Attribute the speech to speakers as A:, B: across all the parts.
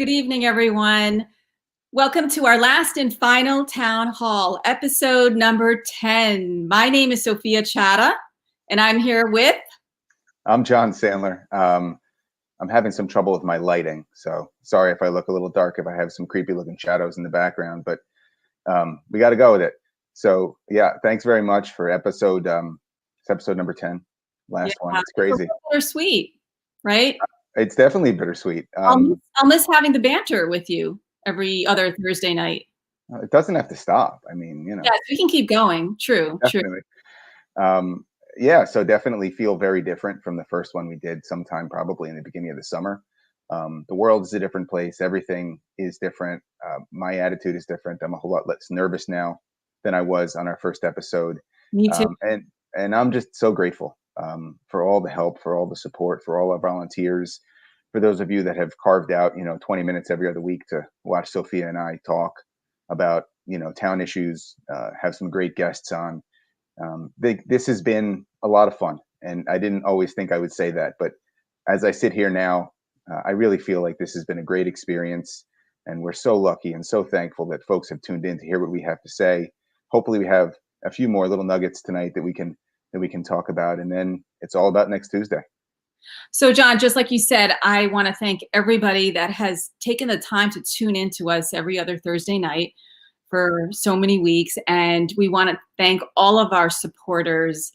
A: Good evening, everyone. Welcome to our last and final town hall, episode number 10. My name is Sophia Chata, and I'm here with...
B: I'm John Sandler. I'm having some trouble with my lighting, so sorry if I look a little dark, if I have some creepy looking shadows in the background, but we got to go with it. So yeah, thanks very much for episode number 10, last one. It's crazy.
A: It's bittersweet, right?
B: It's definitely bittersweet.
A: I'll miss having the banter with you every other Thursday night.
B: It doesn't have to stop. I mean,
A: Yes, we can keep going. True.
B: Definitely. Yeah, so definitely feel very different from the first one we did sometime probably in the beginning of the summer. The world is a different place. Everything is different. My attitude is different. I'm a whole lot less nervous now than I was on our first episode.
A: Me too.
B: And I'm just so grateful for all the help, for all the support, for all our volunteers, for those of you that have carved out, 20 minutes every other week to watch Sophia and I talk about, town issues, have some great guests on. This has been a lot of fun, and I didn't always think I would say that, but as I sit here now, I really feel like this has been a great experience, and we're so lucky and so thankful that folks have tuned in to hear what we have to say. Hopefully we have a few more little nuggets tonight that we can talk about, and then it's all about next Tuesday.
A: So John, just like you said, I want to thank everybody that has taken the time to tune in to us every other Thursday night for so many weeks. And we want to thank all of our supporters.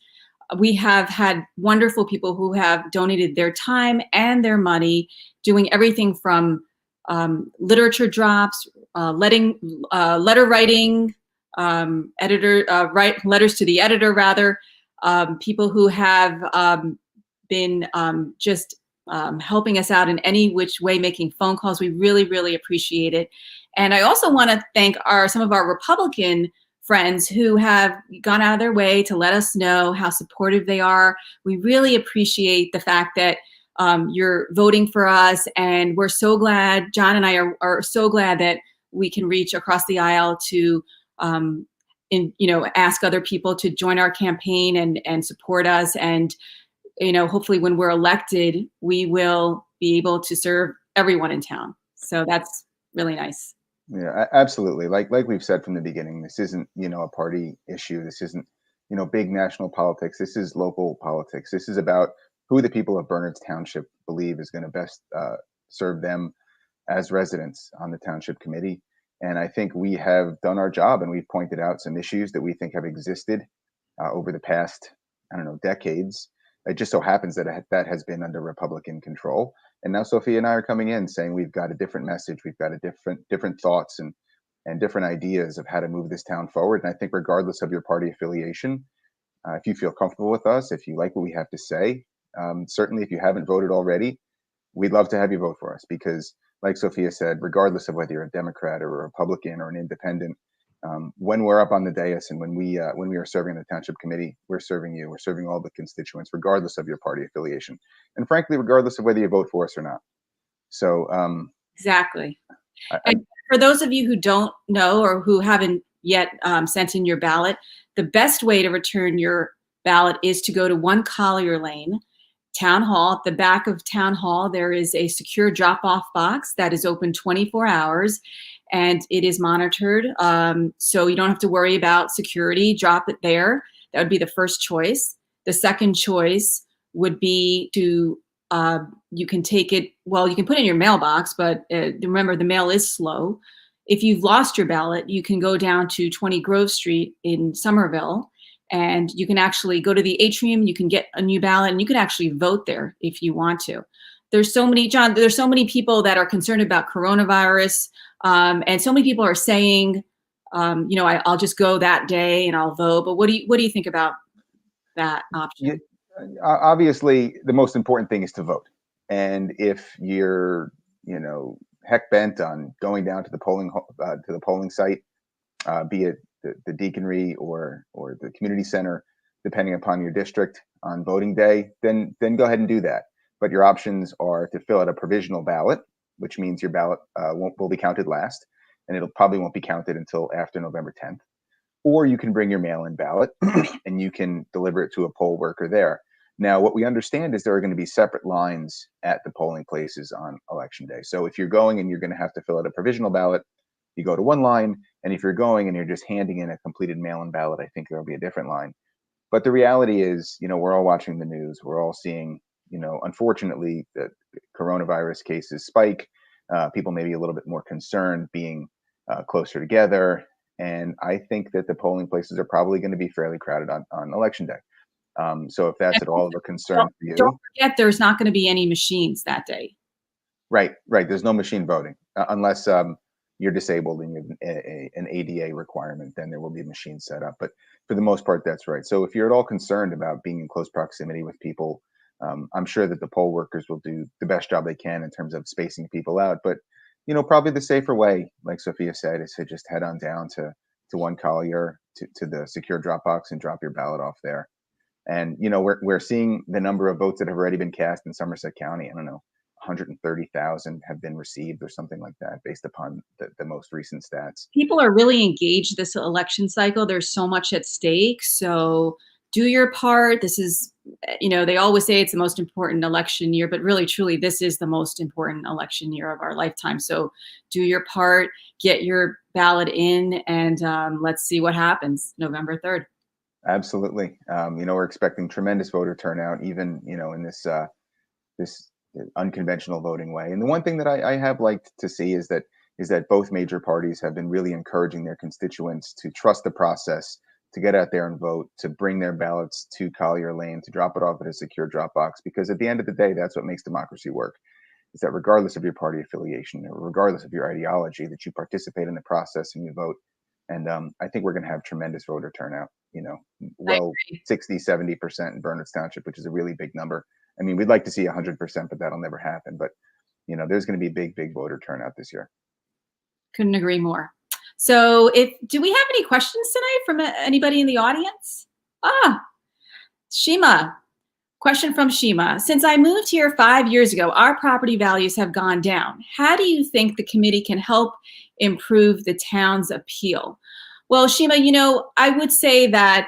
A: We have had wonderful people who have donated their time and their money, doing everything from literature drops, letter writing, write letters to the editor, rather, people who have been just helping us out in any which way, making phone calls. We really, really appreciate it. And I also want to thank some of our Republican friends who have gone out of their way to let us know how supportive they are. We really appreciate the fact that you're voting for us, and we're so glad, John and I are so glad that we can reach across the aisle to ask other people to join our campaign and support us. And hopefully when we're elected, we will be able to serve everyone in town. So that's really nice.
B: Yeah, absolutely. Like we've said from the beginning, this isn't, a party issue. This isn't, big national politics. This is local politics. This is about who the people of Bernards Township believe is going to best serve them as residents on the township committee. And I think we have done our job, and we've pointed out some issues that we think have existed over the past, decades. It just so happens that that has been under Republican control. And now Sophia and I are coming in saying we've got a different message. We've got a different thoughts and different ideas of how to move this town forward. And I think regardless of your party affiliation, if you feel comfortable with us, if you like what we have to say, certainly if you haven't voted already, we'd love to have you vote for us, because like Sophia said, regardless of whether you're a Democrat or a Republican or an independent, when we're up on the dais and when we are serving the township committee, we're serving you. We're serving all the constituents, regardless of your party affiliation, and frankly, regardless of whether you vote for us or not. So
A: exactly. And for those of you who don't know or who haven't yet sent in your ballot, the best way to return your ballot is to go to 1 Collier Lane, Town Hall. At the back of Town Hall, there is a secure drop-off box that is open 24 hours. And it is monitored, so you don't have to worry about security. Drop it there. That would be the first choice. The second choice would be to, you can take it, well, you can put it in your mailbox, but remember, the mail is slow. If you've lost your ballot, you can go down to 20 Grove Street in Somerville, and you can actually go to the atrium. You can get a new ballot, and you can actually vote there if you want to. There's so many, John, there's so many people that are concerned about coronavirus. And so many people are saying, I'll just go that day and I'll vote. But what do you think about that option?
B: Obviously, the most important thing is to vote. And if you're, heck bent on going down to the polling site, be it the deaconry or the community center, depending upon your district on voting day, then go ahead and do that. But your options are to fill out a provisional ballot, which means your ballot will be counted last, and it'll probably won't be counted until after November 10th. Or you can bring your mail-in ballot and you can deliver it to a poll worker there. Now, what we understand is there are going to be separate lines at the polling places on election day. So if you're going and you're going to have to fill out a provisional ballot, you go to one line. And if you're going and you're just handing in a completed mail-in ballot, I think there'll be a different line. But the reality is, we're all watching the news. We're all seeing, unfortunately, that coronavirus cases spike. People may be a little bit more concerned being closer together. And I think that the polling places are probably going to be fairly crowded on election day. So if that's at all of a concern for
A: Don't
B: you,
A: forget, there's not going to be any machines that day.
B: right. There's no machine voting unless you're disabled and you have an ADA requirement. Then there will be machines set up. But for the most part, that's right. So if you're at all concerned about being in close proximity with people, I'm sure that the poll workers will do the best job they can in terms of spacing people out. But probably the safer way, like Sophia said, is to just head on down to one collier to the secure drop box and drop your ballot off there. And we're seeing the number of votes that have already been cast in Somerset County. I don't know, 130,000 have been received or something like that, based upon the most recent stats.
A: People are really engaged this election cycle. There's so much at stake. So do your part. This is, they always say it's the most important election year, but really, truly, this is the most important election year of our lifetime. So do your part, get your ballot in, and let's see what happens November 3rd.
B: Absolutely. We're expecting tremendous voter turnout, even, in this unconventional voting way. And the one thing that I have liked to see is that both major parties have been really encouraging their constituents to trust the process, to get out there and vote, to bring their ballots to Collier Lane, to drop it off at a secure drop box. Because at the end of the day, that's what makes democracy work. Is that regardless of your party affiliation or regardless of your ideology, that you participate in the process and you vote. And I think we're going to have tremendous voter turnout, well, 60, 70% in Bernards Township, which is a really big number. I mean, we'd like to see 100%, but that'll never happen. But, there's going to be big voter turnout this year.
A: Couldn't agree more. So do we have any questions tonight from anybody in the audience? Shima. Question from Shima. Since I moved here 5 years ago, our property values have gone down. How do you think the committee can help improve the town's appeal? Well, Shima, I would say that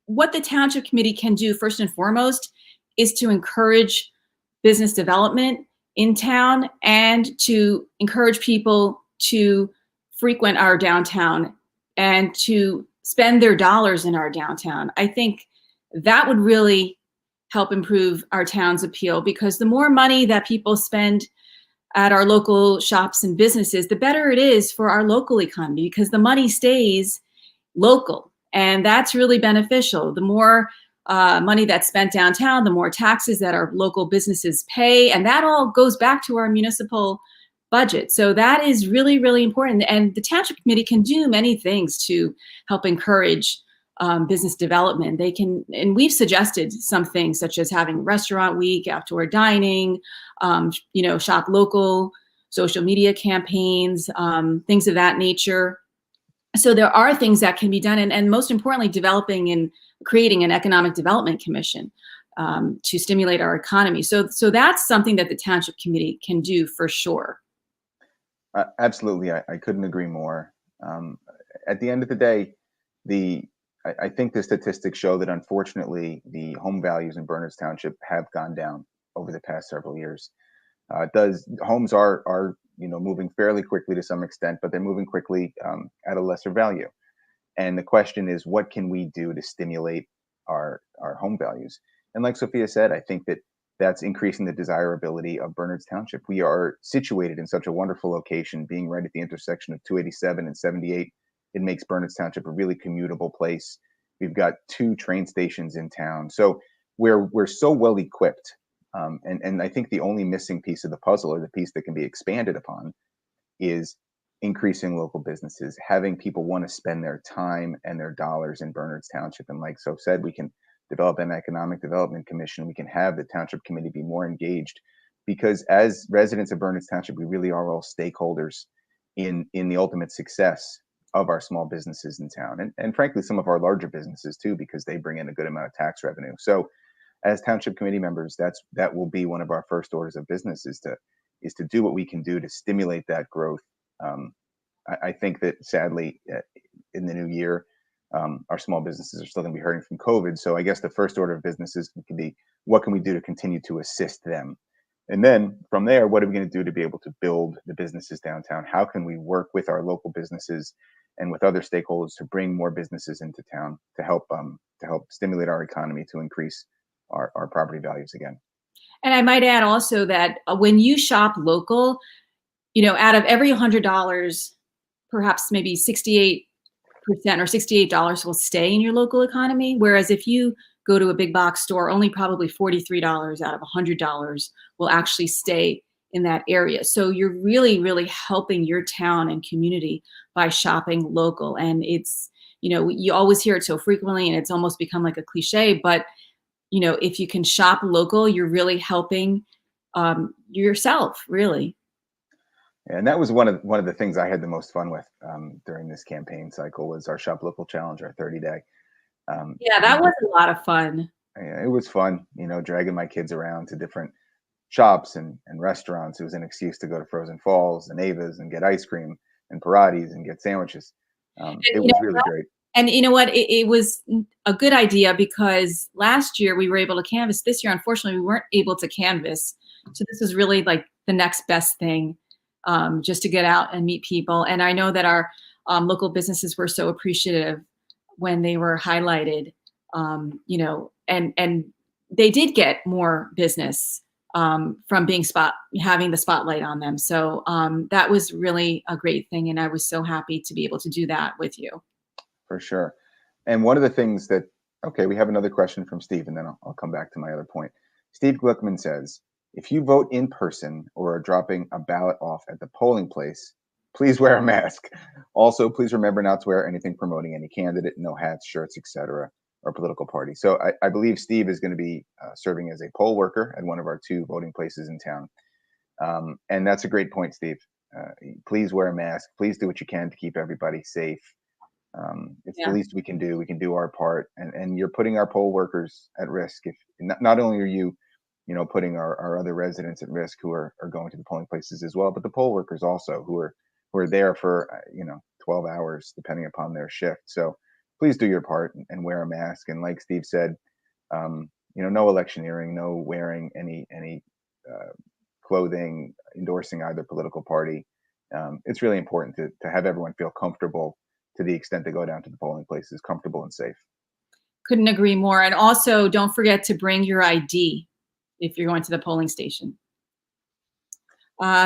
A: what the township committee can do first and foremost is to encourage business development in town and to encourage people to frequent our downtown and to spend their dollars in our downtown. I think that would really help improve our town's appeal, because the more money that people spend at our local shops and businesses, the better it is for our local economy, because the money stays local, and that's really beneficial. The more money that's spent downtown, the more taxes that our local businesses pay, and that all goes back to our municipal budget. So that is really, really important. And the township committee can do many things to help encourage business development. They can, and we've suggested some things such as having restaurant week, outdoor dining, shop local, social media campaigns, things of that nature. So there are things that can be done, and most importantly, developing and creating an economic development commission to stimulate our economy. So that's something that the township committee can do for sure.
B: Absolutely, I couldn't agree more. At the end of the day, I think the statistics show that unfortunately the home values in Bernards Township have gone down over the past several years. Homes are moving fairly quickly to some extent, but they're moving quickly at a lesser value. And the question is, what can we do to stimulate our home values? And like Sophia said, I think that's increasing the desirability of Bernards Township. We are situated in such a wonderful location, being right at the intersection of 287 and 78. It makes Bernards Township a really commutable place. We've got 2 train stations in town. So we're so well equipped. And I think the only missing piece of the puzzle, or the piece that can be expanded upon, is increasing local businesses, having people want to spend their time and their dollars in Bernards Township. And like Soph said, we can develop an economic development commission. We can have the township committee be more engaged, because as residents of Bernards Township, we really are all stakeholders in the ultimate success of our small businesses in town, and frankly, some of our larger businesses too, because they bring in a good amount of tax revenue. So as township committee members, that will be one of our first orders of business, is to do what we can do to stimulate that growth. I think that sadly, in the new year, our small businesses are still going to be hurting from COVID. So I guess the first order of businesses can be, what can we do to continue to assist them? And then from there, what are we going to do to be able to build the businesses downtown? How can we work with our local businesses and with other stakeholders to bring more businesses into town to help stimulate our economy, to increase our property values again?
A: And I might add also that when you shop local, out of every $100, perhaps maybe 68% or $68 will stay in your local economy. Whereas if you go to a big box store, only probably $43 out of $100 will actually stay in that area. So you're really, really helping your town and community by shopping local. And it's, you always hear it so frequently and it's almost become like a cliche, but if you can shop local, you're really helping yourself, really.
B: And that was one of the things I had the most fun with during this campaign cycle, was our Shop Local Challenge, our 30-day.
A: Yeah,
B: You
A: that
B: know,
A: was a lot of fun.
B: it was fun, dragging my kids around to different shops and restaurants. It was an excuse to go to Frozen Falls and Ava's and get ice cream and Paratis and get sandwiches.
A: And
B: It
A: you know
B: was really great.
A: and you know what? It was a good idea because last year we were able to canvas. This year, unfortunately, we weren't able to canvas. So this is really like the next best thing, just to get out and meet people. And I know that our local businesses were so appreciative when they were highlighted, and they did get more business from having the spotlight on them. So that was really a great thing, and I was so happy to be able to do that with you.
B: For sure. And one of the things that, okay, we have another question from Steve, and then I'll come back to my other point. Steve Glickman says, if you vote in person or are dropping a ballot off at the polling place, please wear a mask. Also, please remember not to wear anything promoting any candidate, no hats, shirts, etc., or political party. So I believe Steve is going to be serving as a poll worker at one of our two voting places in town. And that's a great point, Steve. Please wear a mask. Please do what you can to keep everybody safe. It's the
A: Yeah.
B: least we can do. We can do our part, and you're putting our poll workers at risk. If not only are you, putting our other residents at risk who are going to the polling places as well, but the poll workers also who are there for 12 hours depending upon their shift. So please do your part and wear a mask. And like Steve said, no electioneering, no wearing any uh, clothing endorsing either political party. It's really important to have everyone feel comfortable, to the extent they go down to the polling places, comfortable and safe.
A: Couldn't agree more. And also, don't forget to bring your ID if you're going to the polling station.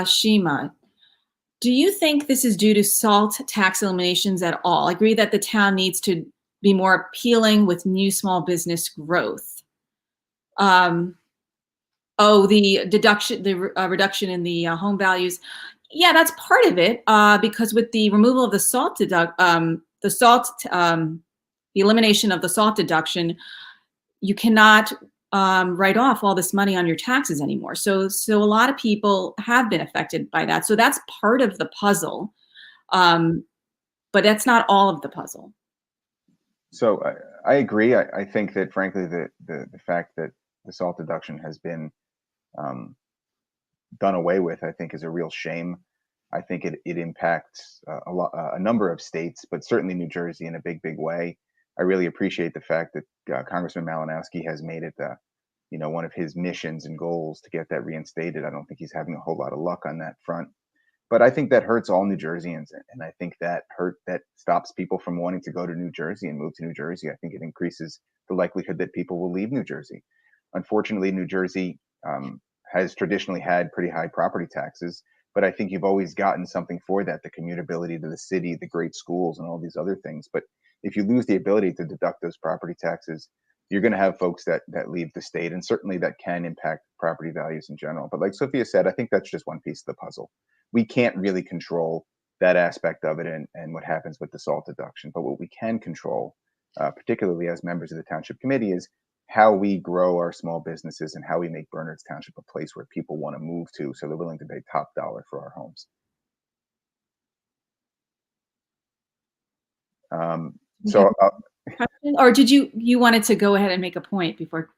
A: Shima, do you think this is due to SALT tax eliminations at all? I agree that the town needs to be more appealing with new small business growth. The deduction, the reduction in the home values. Yeah, that's part of it, because with the removal of the the elimination of the SALT deduction, you cannot write off all this money on your taxes anymore. So a lot of people have been affected by that. So that's part of the puzzle, but that's not all of the puzzle.
B: So I agree. I think that, frankly, the fact that the SALT deduction has been um, done away with, I think, is a real shame. I think it impacts a number of states, but certainly New Jersey in a big way. I really appreciate the fact that Congressman Malinowski has made it, one of his missions and goals to get that reinstated. I don't think he's having a whole lot of luck on that front, but I think that hurts all New Jerseyans, and I think that stops people from wanting to go to New Jersey and move to New Jersey. I think it increases the likelihood that people will leave New Jersey. Unfortunately, New Jersey has traditionally had pretty high property taxes, but I think you've always gotten something for that: the commutability to the city, the great schools, and all these other things. But if you lose the ability to deduct those property taxes, you're going to have folks that leave the state, and certainly that can impact property values in general. But like Sophia said, I think that's just one piece of the puzzle. We can't really control that aspect of it, and what happens with the SALT deduction. But what we can control, particularly as members of the township committee, is how we grow our small businesses and how we make Bernards Township a place where people want to move to, so they're willing to pay top dollar for our homes.
A: Okay.
B: So
A: Or did you wanted to go ahead and make a point before?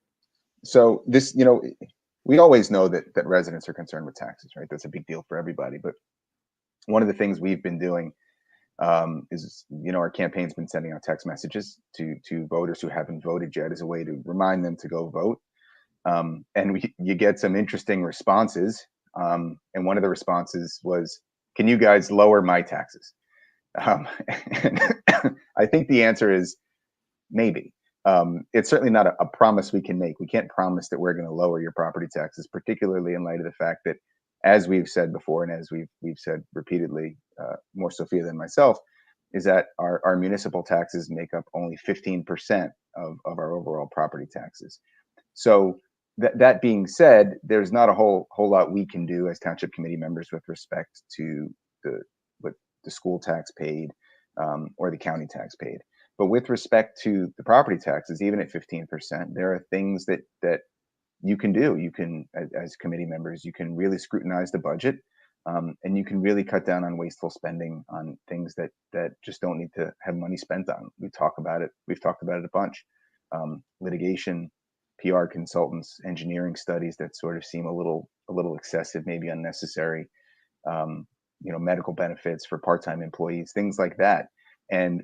B: So this, we always know that residents are concerned with taxes, right? That's a big deal for everybody. But one of the things we've been doing is, our campaign's been sending out text messages to voters who haven't voted yet as a way to remind them to go vote. And you get some interesting responses. And one of the responses was, "Can you guys lower my taxes?" And I think the answer is maybe. It's certainly not a promise we can make. We can't promise that we're going to lower your property taxes, particularly in light of the fact that, as we've said before, and as we've said repeatedly, more Sophia than myself, is that our municipal taxes make up only 15% of our overall property taxes. So that being said, there's not a whole lot we can do as township committee members with respect to what the school tax paid, or the county tax paid. But with respect to the property taxes, even at 15%, there are things that you can do. You can, as committee members, you can really scrutinize the budget, and you can really cut down on wasteful spending on things that just don't need to have money spent on. We've talked about it a bunch. Litigation, PR consultants, engineering studies that sort of seem a little excessive, maybe unnecessary. Medical benefits for part-time employees, things like that. And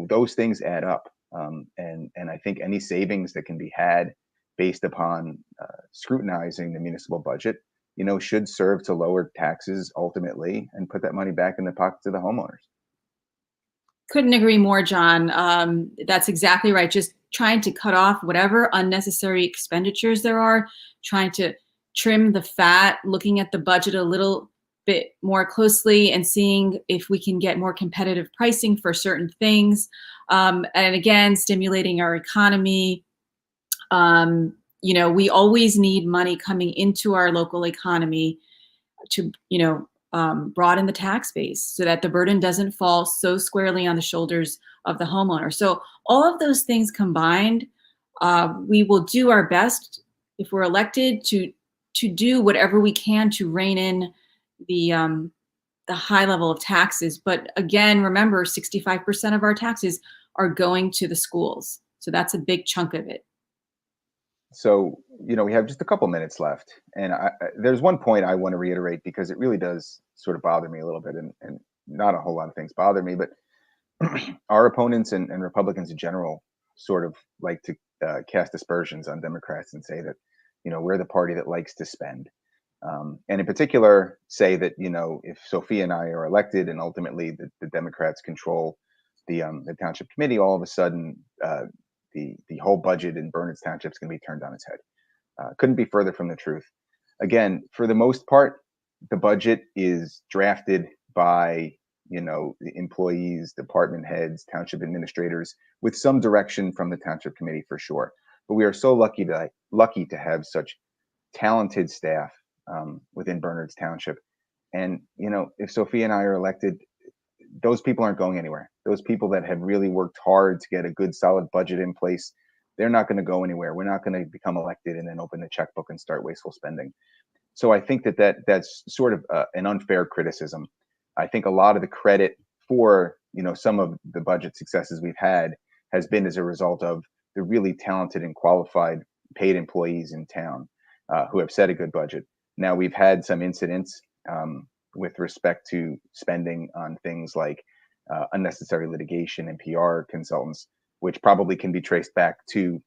B: those things add up. And I think any savings that can be had based upon scrutinizing the municipal budget, should serve to lower taxes ultimately and put that money back in the pockets of the homeowners.
A: Couldn't agree more, John. That's exactly right. Just trying to cut off whatever unnecessary expenditures there are, trying to trim the fat, looking at the budget a little bit more closely and seeing if we can get more competitive pricing for certain things. And again, stimulating our economy. We always need money coming into our local economy to, broaden the tax base so that the burden doesn't fall so squarely on the shoulders of the homeowner. So all of those things combined, we will do our best if we're elected to do whatever we can to rein in the high level of taxes. But again, remember, 65% of our taxes are going to the schools. So that's a big chunk of it.
B: So, we have just a couple minutes left. And there's one point I want to reiterate because it really does sort of bother me a little bit, and not a whole lot of things bother me, but our opponents and Republicans in general sort of like to cast aspersions on Democrats and say that, we're the party that likes to spend. And in particular, say that, if Sophia and I are elected and ultimately the Democrats control the township committee, all of a sudden, the whole budget in Bernards Township is going to be turned on its head. Couldn't be further from the truth. Again, for the most part, the budget is drafted by the employees, department heads, township administrators, with some direction from the township committee for sure. But we are so lucky to have such talented staff within Bernards Township. And if Sophia and I are elected, those people aren't going anywhere. Those people that have really worked hard to get a good solid budget in place, they're not going to go anywhere. We're not going to become elected and then open the checkbook and start wasteful spending. So I think that's sort of an unfair criticism. I think a lot of the credit for some of the budget successes we've had has been as a result of the really talented and qualified paid employees in town who have set a good budget. Now, we've had some incidents with respect to spending on things like unnecessary litigation and PR consultants, which probably can be traced back to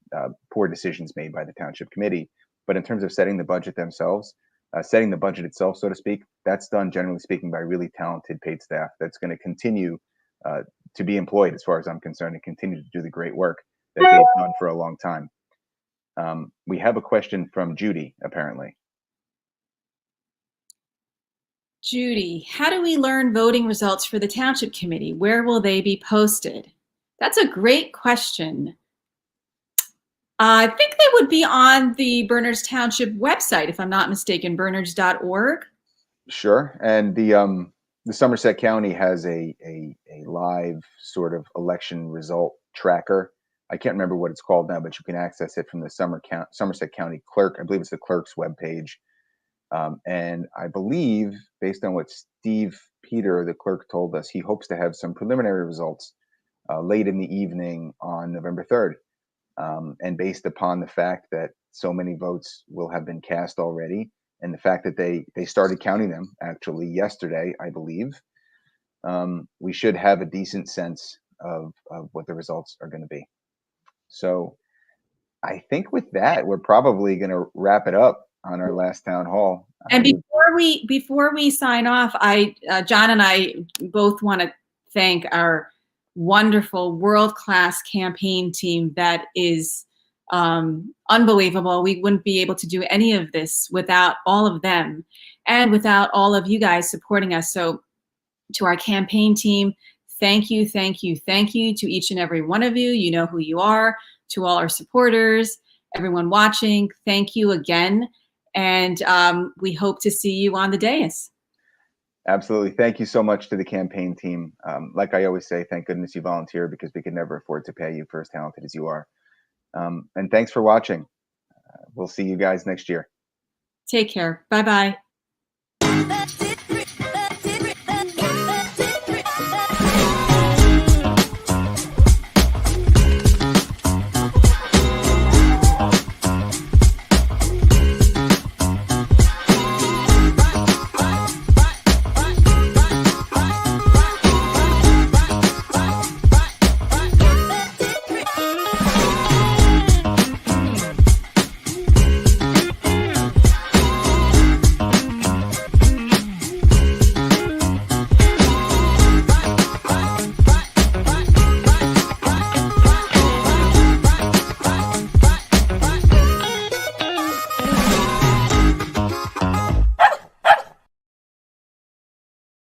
B: poor decisions made by the township committee. But in terms of setting the budget themselves, setting the budget itself, so to speak, that's done, generally speaking, by really talented paid staff that's going to continue to be employed, as far as I'm concerned, and continue to do the great work that they've done for a long time. We have a question from Judy, apparently.
A: Judy, how do we learn voting results for the Township Committee? Where will they be posted? That's a great question. I think they would be on the Bernards Township website, if I'm not mistaken, bernards.org.
B: Sure. And the Somerset County has a live sort of election result tracker. I can't remember what it's called now, but you can access it from the Somerset County clerk. I believe it's the clerk's webpage. And I believe, based on what Steve Peter, the clerk, told us, he hopes to have some preliminary results late in the evening on November 3rd. And based upon the fact that so many votes will have been cast already, and the fact that they started counting them actually yesterday, I believe, we should have a decent sense of what the results are going to be. So I think with that, we're probably going to wrap it up on our last town hall.
A: And before we sign off, John and I both want to thank our wonderful world-class campaign team that is unbelievable. We wouldn't be able to do any of this without all of them and without all of you guys supporting us. So to our campaign team, thank you, thank you, thank you to each and every one of you. You know who you are. To all our supporters, everyone watching, thank you again. And we hope to see you on the dais.
B: Absolutely. Thank you so much to the campaign team. Like I always say, thank goodness you volunteer, because we could never afford to pay you for as talented as you are. And thanks for watching. We'll see you guys next year.
A: Take care. Bye-bye.